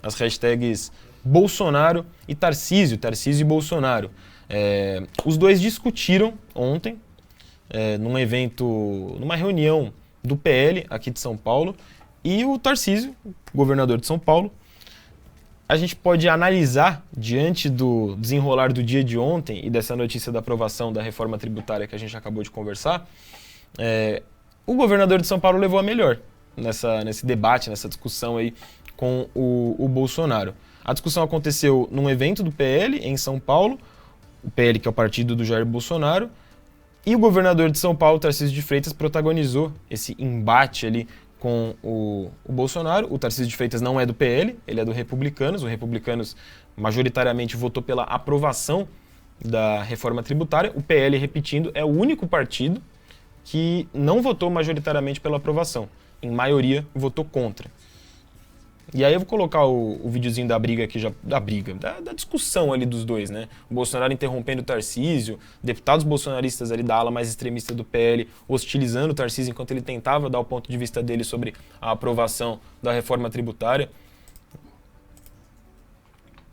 as hashtags Bolsonaro e Tarcísio, Tarcísio e Bolsonaro. Os dois discutiram ontem, num evento, numa reunião do PL aqui de São Paulo, e o Tarcísio, governador de São Paulo, a gente pode analisar, diante do desenrolar do dia de ontem e dessa notícia da aprovação da reforma tributária que a gente acabou de conversar, o governador de São Paulo levou a melhor nesse debate, nessa discussão aí com o Bolsonaro. A discussão aconteceu num evento do PL em São Paulo, o PL que é o partido do Jair Bolsonaro, e o governador de São Paulo, Tarcísio de Freitas, protagonizou esse embate ali com o Bolsonaro. O Tarcísio de Freitas não é do PL, ele é do Republicanos. O Republicanos majoritariamente votou pela aprovação da reforma tributária. O PL, repetindo, é o único partido que não votou majoritariamente pela aprovação. Em maioria, votou contra. E aí eu vou colocar o videozinho da briga aqui, da discussão ali dos dois, né? O Bolsonaro interrompendo o Tarcísio, deputados bolsonaristas ali da ala mais extremista do PL hostilizando o Tarcísio enquanto ele tentava dar o ponto de vista dele sobre a aprovação da reforma tributária.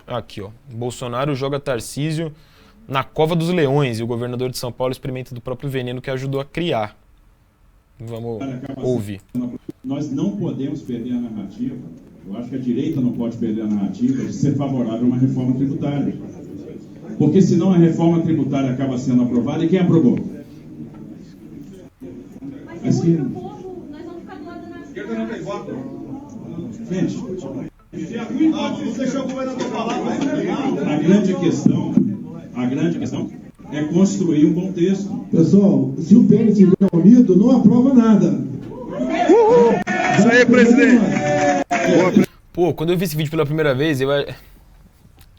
Aqui, ó. Bolsonaro joga Tarcísio na cova dos leões e o governador de São Paulo experimenta do próprio veneno que ajudou a criar. Vamos ouvir. Nós não podemos perder a narrativa. Eu acho que a direita não pode perder a narrativa de ser favorável a uma reforma tributária. Porque senão a reforma tributária acaba sendo aprovada e quem aprovou? A esquerda. Nós vamos ficar do lado da esquerda não tem voto. Gente, não deixou o governador falar. A grande questão é construir um bom texto. Pessoal, se o PL estiver unido, não aprova nada. Isso aí, presidente. Pô, quando eu vi esse vídeo pela primeira vez, eu...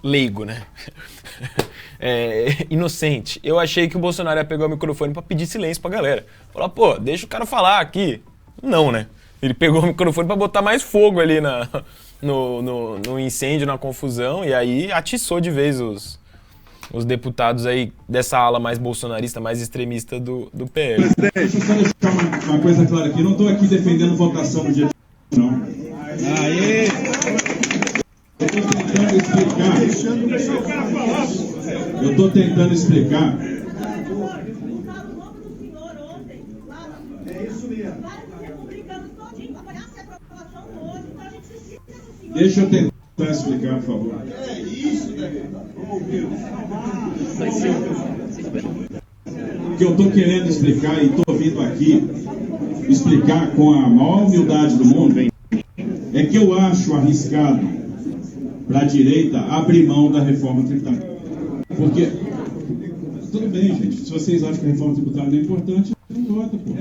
leigo, né? Inocente. Eu achei que o Bolsonaro ia pegar o microfone pra pedir silêncio pra galera. Falar, pô, deixa o cara falar aqui. Não, né? Ele pegou o microfone pra botar mais fogo ali no incêndio, na confusão, e aí atiçou de vez os deputados aí dessa ala mais bolsonarista, mais extremista do PL. Presidente, deixa eu só deixar uma coisa clara aqui. Eu não estou aqui defendendo votação no dia de hoje, não. Aê! Eu estou tentando explicar. Deixa eu tentar explicar, por favor. É isso, O que eu estou querendo explicar e estou vindo aqui explicar com a maior humildade do mundo é que eu acho arriscado para a direita abrir mão da reforma tributária. Porque, tudo bem, gente, se vocês acham que a reforma tributária não é importante, não vota, pô.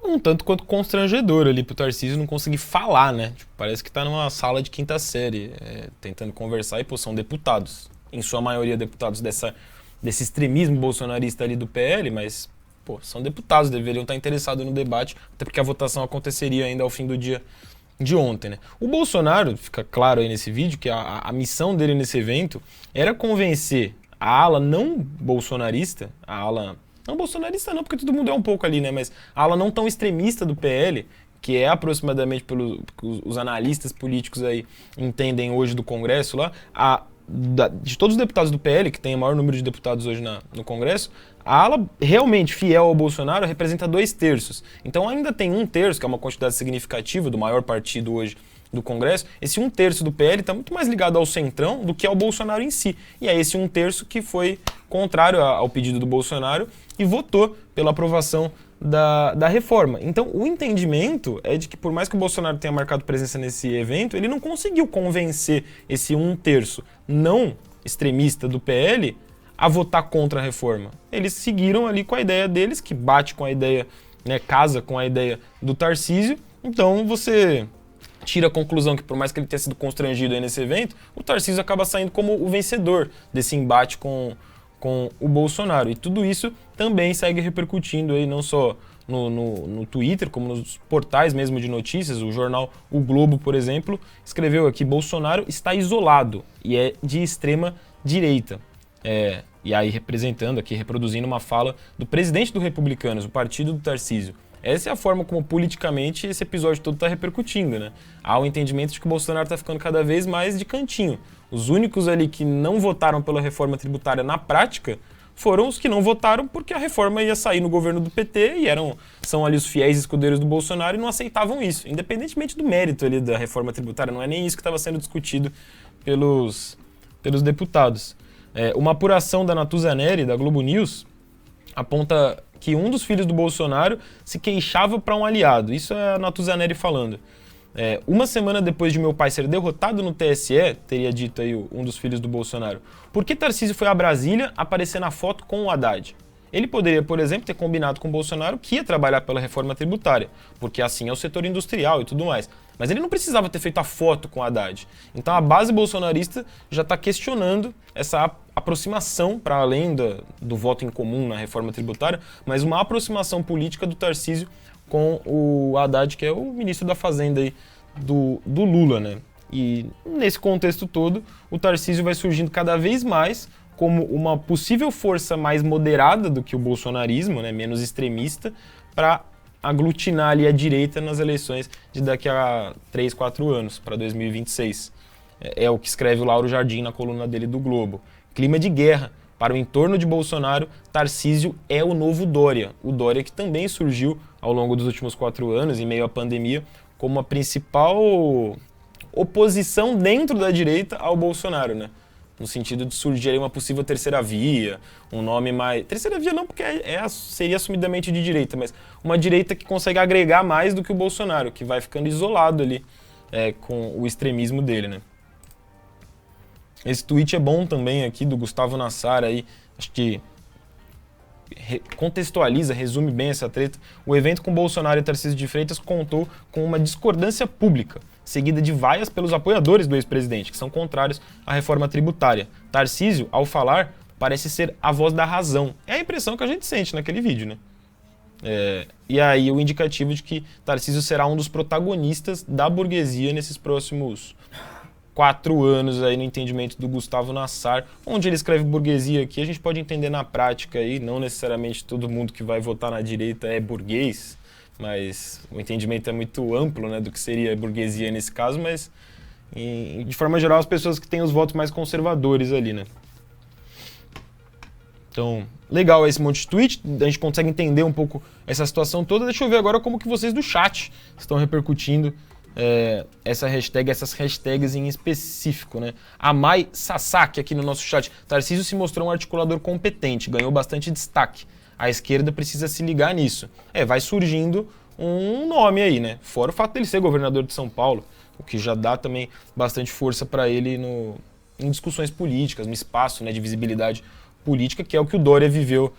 Um tanto quanto constrangedor ali pro Tarcísio não conseguir falar, né? Tipo, parece que tá numa sala de quinta série, tentando conversar, e pô, são deputados. Em sua maioria deputados desse extremismo bolsonarista ali do PL, mas, pô, são deputados, deveriam estar interessados no debate, até porque a votação aconteceria ainda ao fim do dia de ontem, né? O Bolsonaro, fica claro aí nesse vídeo, que a missão dele nesse evento era convencer a ala não bolsonarista, a ala... Não bolsonarista não, porque todo mundo é um pouco ali, né? Mas a ala não tão extremista do PL, que é aproximadamente os analistas políticos aí entendem hoje do Congresso lá, de todos os deputados do PL, que tem o maior número de deputados hoje no Congresso, a ala realmente fiel ao Bolsonaro representa 2/3. Então ainda tem 1/3, que é uma quantidade significativa do maior partido hoje do Congresso. Esse 1/3 do PL está muito mais ligado ao centrão do que ao Bolsonaro em si. E é esse 1/3 que foi contrário ao pedido do Bolsonaro e votou pela aprovação da reforma. Então o entendimento é de que, por mais que o Bolsonaro tenha marcado presença nesse evento, ele não conseguiu convencer esse 1/3 não extremista do PL a votar contra a reforma. Eles seguiram ali com a ideia deles, que bate com a ideia, né, casa com a ideia do Tarcísio. Então você tira a conclusão que, por mais que ele tenha sido constrangido aí nesse evento, o Tarcísio acaba saindo como o vencedor desse embate com o Bolsonaro. E tudo isso também segue repercutindo aí não só no Twitter, como nos portais mesmo de notícias. O jornal O Globo, por exemplo, escreveu aqui: Bolsonaro está isolado e é de extrema direita. E aí reproduzindo uma fala do presidente do Republicanos, o partido do Tarcísio. Essa é a forma como politicamente esse episódio todo está repercutindo, né? Há o entendimento de que o Bolsonaro está ficando cada vez mais de cantinho. Os únicos ali que não votaram pela reforma tributária na prática foram os que não votaram porque a reforma ia sair no governo do PT e são ali os fiéis escudeiros do Bolsonaro e não aceitavam isso, independentemente do mérito ali da reforma tributária. Não é nem isso que estava sendo discutido pelos deputados. Uma apuração da Natuza Neri, da Globo News, aponta que um dos filhos do Bolsonaro se queixava para um aliado. Isso é a Natuza Neri falando. Uma semana depois de meu pai ser derrotado no TSE, teria dito aí um dos filhos do Bolsonaro, por que Tarcísio foi a Brasília aparecer na foto com o Haddad? Ele poderia, por exemplo, ter combinado com o Bolsonaro que ia trabalhar pela reforma tributária, porque assim é o setor industrial e tudo mais. Mas ele não precisava ter feito a foto com o Haddad. Então a base bolsonarista já está questionando essa aproximação, para além do voto em comum na reforma tributária, mas uma aproximação política do Tarcísio com o Haddad, que é o ministro da Fazenda aí do Lula, né? E nesse contexto todo, o Tarcísio vai surgindo cada vez mais como uma possível força mais moderada do que o bolsonarismo, né, menos extremista, para aglutinar ali a direita nas eleições de daqui a 3, 4 anos, para 2026. É o que escreve o Lauro Jardim na coluna dele do Globo. Clima de guerra. Para o entorno de Bolsonaro, Tarcísio é o novo Dória. O Dória que também surgiu ao longo dos últimos 4 anos, em meio à pandemia, como a principal oposição dentro da direita ao Bolsonaro, né? No sentido de surgir aí uma possível terceira via, um nome mais... Terceira via não, porque seria assumidamente de direita, mas uma direita que consegue agregar mais do que o Bolsonaro, que vai ficando isolado ali com o extremismo dele, né? Esse tweet é bom também aqui, do Gustavo Nassar, aí, acho que contextualiza, resume bem essa treta. O evento com Bolsonaro e Tarcísio de Freitas contou com uma discordância pública, seguida de vaias pelos apoiadores do ex-presidente, que são contrários à reforma tributária. Tarcísio, ao falar, parece ser a voz da razão. É a impressão que a gente sente naquele vídeo, né? E aí o indicativo de que Tarcísio será um dos protagonistas da burguesia nesses próximos 4 anos aí no entendimento do Gustavo Nassar. Onde ele escreve burguesia aqui, a gente pode entender na prática aí, não necessariamente todo mundo que vai votar na direita é burguês, mas o entendimento é muito amplo, né, do que seria burguesia nesse caso, mas de forma geral as pessoas que têm os votos mais conservadores ali, né. Então, legal esse monte de tweet, a gente consegue entender um pouco essa situação toda. Deixa eu ver agora como que vocês do chat estão repercutindo essas hashtags em específico, né? A Mai Sasaki aqui no nosso chat. Tarcísio se mostrou um articulador competente, ganhou bastante destaque. A esquerda precisa se ligar nisso. Vai surgindo um nome aí, né? Fora o fato dele ser governador de São Paulo, o que já dá também bastante força para ele em discussões políticas, no espaço, né, de visibilidade política, que é o que o Dória viveu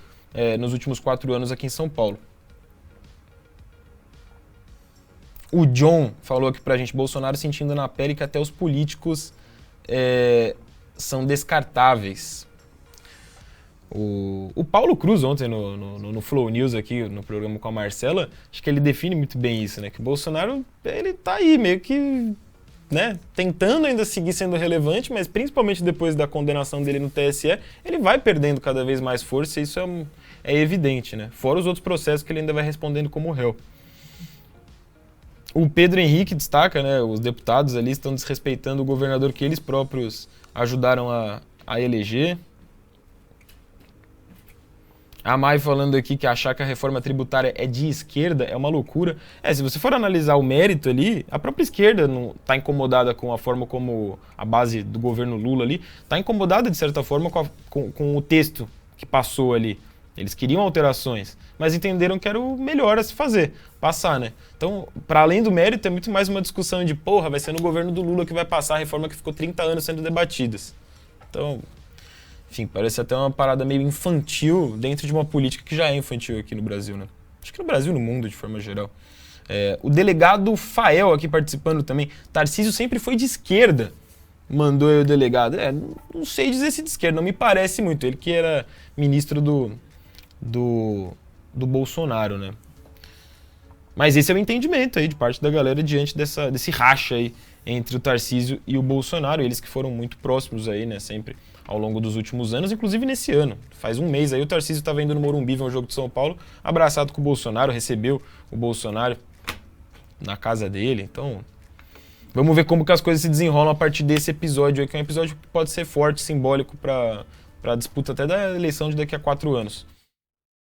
nos últimos 4 anos aqui em São Paulo. O John falou aqui pra gente, Bolsonaro sentindo na pele que até os políticos são descartáveis. O Paulo Cruz ontem no Flow News aqui, no programa com a Marcela, acho que ele define muito bem isso, né? Que o Bolsonaro, ele tá aí meio que, né, tentando ainda seguir sendo relevante, mas principalmente depois da condenação dele no TSE, ele vai perdendo cada vez mais força, e isso é evidente, né? Fora os outros processos que ele ainda vai respondendo como réu. O Pedro Henrique destaca, né, os deputados ali estão desrespeitando o governador que eles próprios ajudaram a eleger. A Mai falando aqui que achar que a reforma tributária é de esquerda é uma loucura. Se você for analisar o mérito ali, a própria esquerda não está incomodada com a forma como a base do governo Lula ali, está incomodada de certa forma com o texto que passou ali. Eles queriam alterações, mas entenderam que era o melhor a se fazer, passar, né? Então, para além do mérito, é muito mais uma discussão de, vai ser no governo do Lula que vai passar a reforma que ficou 30 anos sendo debatidas. Então, enfim, parece até uma parada meio infantil dentro de uma política que já é infantil aqui no Brasil, né? Acho que no Brasil e no mundo, de forma geral. O delegado Fael aqui participando também. Tarcísio sempre foi de esquerda, mandou aí o delegado. Não sei dizer se de esquerda, não me parece muito. Ele que era ministro do Bolsonaro, né? Mas esse é o entendimento aí de parte da galera diante desse racha aí entre o Tarcísio e o Bolsonaro, eles que foram muito próximos aí, né, sempre ao longo dos últimos anos, inclusive nesse ano. Faz um mês aí o Tarcísio estava indo no Morumbi ver um jogo de São Paulo, abraçado com o Bolsonaro, recebeu o Bolsonaro na casa dele. Então, vamos ver como que as coisas se desenrolam a partir desse episódio aí, que é um episódio que pode ser forte, simbólico para a disputa até da eleição de daqui a 4 anos.